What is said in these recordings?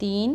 3,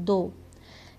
2,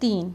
3,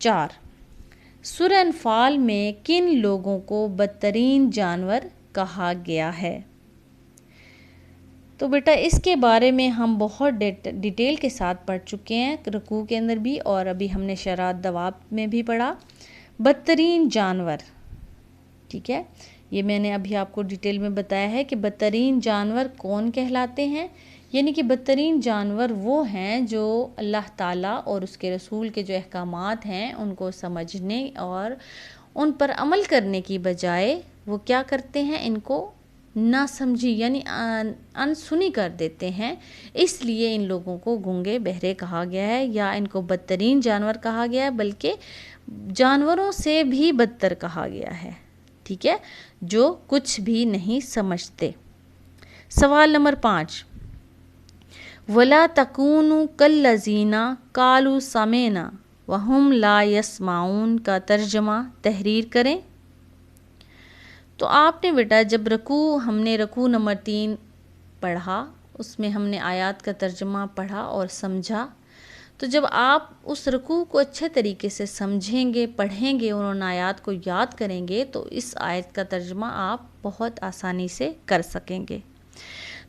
4, سورہ انفال میں کن لوگوں کو بدترین جانور کہا گیا ہے؟ تو بیٹا اس کے بارے میں ہم بہت ڈیٹیل کے ساتھ پڑھ چکے ہیں، رکوع کے اندر بھی اور ابھی ہم نے شرات دواب میں بھی پڑھا۔ بدترین جانور، ٹھیک ہے، یہ میں نے ابھی آپ کو ڈیٹیل میں بتایا ہے کہ بدترین جانور کون کہلاتے ہیں، یعنی کہ بدترین جانور وہ ہیں جو اللہ تعالیٰ اور اس کے رسول کے جو احکامات ہیں ان کو سمجھنے اور ان پر عمل کرنے کی بجائے وہ کیا کرتے ہیں، ان کو نہ سمجھی یعنی انسنی کر دیتے ہیں، اس لیے ان لوگوں کو گونگے بہرے کہا گیا ہے یا ان کو بدترین جانور کہا گیا ہے، بلکہ جانوروں سے بھی بدتر کہا گیا ہے، ٹھیک ہے، جو کچھ بھی نہیں سمجھتے۔ سوال نمبر 5، وَلَا تَكُونُوا كَالَّذِينَ قَالُوا سَمِعْنَا وَهُمْ لَا يَسْمَعُونَ کا ترجمہ تحریر کریں۔ تو آپ نے بیٹا جب ہم نے رکوع نمبر 3 پڑھا، اس میں ہم نے آیات کا ترجمہ پڑھا اور سمجھا، تو جب آپ اس رکوع کو اچھے طریقے سے سمجھیں گے، پڑھیں گے اور ان آیات کو یاد کریں گے تو اس آیت کا ترجمہ آپ بہت آسانی سے کر سکیں گے۔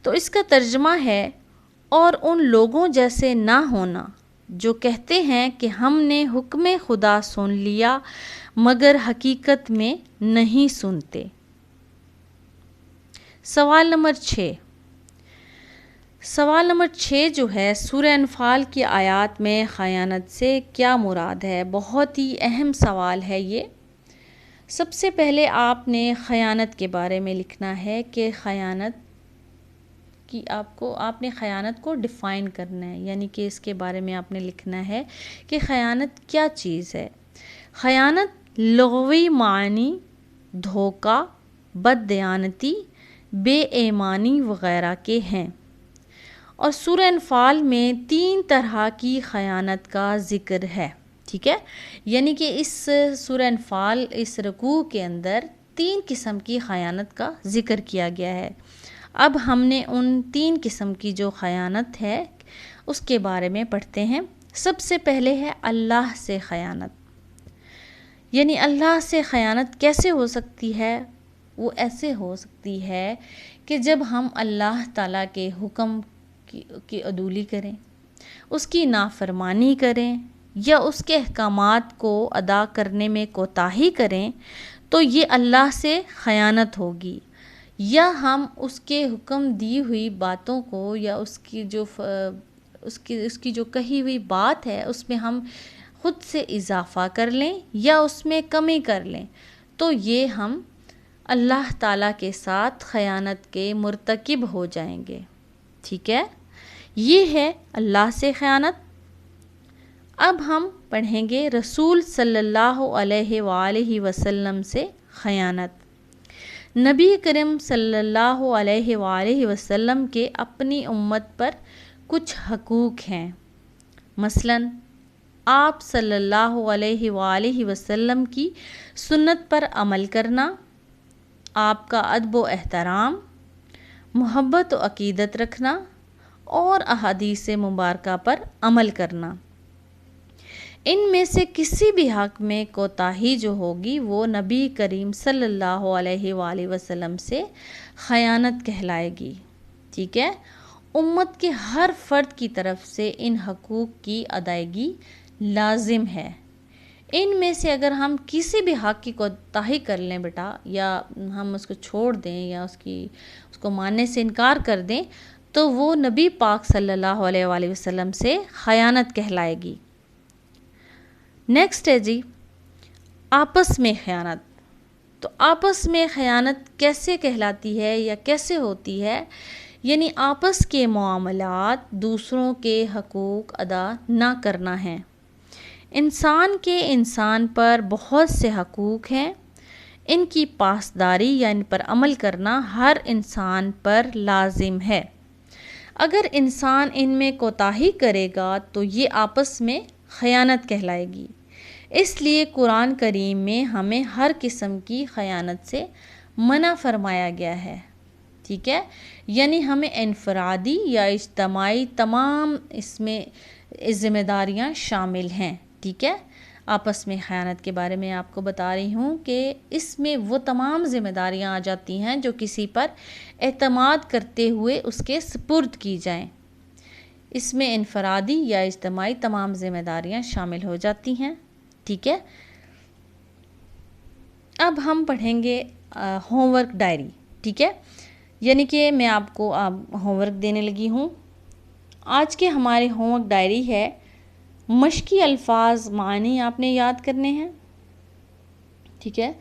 تو اس کا ترجمہ ہے، اور ان لوگوں جیسے نہ ہونا جو کہتے ہیں کہ ہم نے حکم خدا سن لیا مگر حقیقت میں نہیں سنتے۔ سوال نمبر 6 جو ہے، سورہ انفال کی آیات میں خیانت سے کیا مراد ہے؟ بہت ہی اہم سوال ہے یہ۔ سب سے پہلے آپ نے خیانت کے بارے میں لکھنا ہے کہ آپ نے خیانت کو ڈیفائن کرنا ہے، یعنی کہ اس کے بارے میں آپ نے لکھنا ہے کہ خیانت کیا چیز ہے۔ خیانت لغوی معنی دھوکہ، بددیانتی، بے ایمانی وغیرہ کے ہیں، اور سورہ انفال میں 3 طرح کی خیانت کا ذکر ہے، ٹھیک ہے، یعنی کہ اس سورہ انفال اس رکوع کے اندر 3 قسم کی خیانت کا ذکر کیا گیا ہے۔ اب ہم نے ان 3 قسم کی جو خیانت ہے اس کے بارے میں پڑھتے ہیں۔ سب سے پہلے ہے اللہ سے خیانت، یعنی اللہ سے خیانت کیسے ہو سکتی ہے؟ وہ ایسے ہو سکتی ہے کہ جب ہم اللہ تعالیٰ کے حکم کی عدولی کریں، اس کی نافرمانی کریں یا اس کے احکامات کو ادا کرنے میں کوتاہی کریں تو یہ اللہ سے خیانت ہوگی، یا ہم اس کے حکم دی ہوئی باتوں کو یا اس کی جو کہی ہوئی بات ہے اس میں ہم خود سے اضافہ کر لیں یا اس میں کمی کر لیں، تو یہ ہم اللہ تعالیٰ کے ساتھ خیانت کے مرتکب ہو جائیں گے، ٹھیک ہے، یہ ہے اللہ سے خیانت۔ اب ہم پڑھیں گے رسول صلی اللہ علیہ وآلہ وسلم سے خیانت۔ نبی کریم صلی اللہ علیہ وآلہ وسلم کے اپنی امت پر کچھ حقوق ہیں، مثلاً آپ صلی اللہ علیہ وآلہ وسلم کی سنت پر عمل کرنا، آپ کا ادب و احترام، محبت و عقیدت رکھنا اور احادیث مبارکہ پر عمل کرنا۔ ان میں سے کسی بھی حق میں کوتاہی جو ہوگی وہ نبی کریم صلی اللہ علیہ وآلہ وسلم سے خیانت کہلائے گی، ٹھیک ہے۔ امت کے ہر فرد کی طرف سے ان حقوق کی ادائیگی لازم ہے۔ ان میں سے اگر ہم کسی بھی حق کی کوتاہی کر لیں بیٹا، یا ہم اس کو چھوڑ دیں یا اس کو ماننے سے انکار کر دیں، تو وہ نبی پاک صلی اللہ علیہ وآلہ وسلم سے خیانت کہلائے گی۔ نیکسٹ ہے جی، آپس میں خیانت۔ تو آپس میں خیانت کیسے کہلاتی ہے یا کیسے ہوتی ہے؟ یعنی آپس کے معاملات دوسروں کے حقوق ادا نہ کرنا ہے۔ انسان پر بہت سے حقوق ہیں، ان کی پاسداری یا ان پر عمل کرنا ہر انسان پر لازم ہے۔ اگر انسان ان میں کوتاہی کرے گا تو یہ آپس میں خیانت کہلائے گی۔ اس لیے قرآن کریم میں ہمیں ہر قسم کی خیانت سے منع فرمایا گیا ہے، ٹھیک ہے، یعنی ہمیں انفرادی یا اجتماعی تمام اس میں ذمہ داریاں شامل ہیں، ٹھیک ہے۔ آپس میں خیانت کے بارے میں آپ کو بتا رہی ہوں کہ اس میں وہ تمام ذمہ داریاں آ جاتی ہیں جو کسی پر اعتماد کرتے ہوئے اس کے سپرد کی جائیں. اس میں انفرادی یا اجتماعی تمام ذمہ داریاں شامل ہو جاتی ہیں. ٹھیک ہے. اب ہم پڑھیں گے ہوم ورک ڈائری. ٹھیک ہے. یعنی کہ میں آپ کو ہوم ورک دینے لگی ہوں. آج کے ہمارے ہوم ورک ڈائری ہے مشقی الفاظ معنی آپ نے یاد کرنے ہیں. ٹھیک ہے.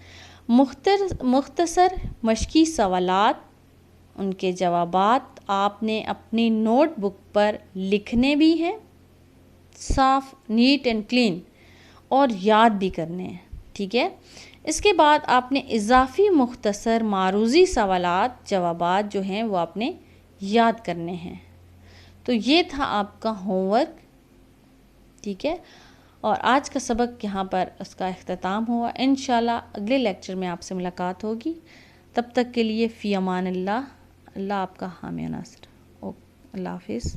مختصر مشقی سوالات، ان کے جوابات آپ نے اپنی نوٹ بک پر لکھنے بھی ہیں، صاف نیٹ اینڈ کلین، اور یاد بھی کرنے ہیں. ٹھیک ہے. اس کے بعد آپ نے اضافی مختصر معروضی سوالات جوابات جو ہیں وہ آپ نے یاد کرنے ہیں. تو یہ تھا آپ کا ہوم ورک. ٹھیک ہے. اور آج کا سبق یہاں پر اس کا اختتام ہوا. انشاءاللہ اگلے لیکچر میں آپ سے ملاقات ہوگی. تب تک کے لیے فی امان اللہ. اللہ آپ کا حامی و ناصر. اللہ حافظ.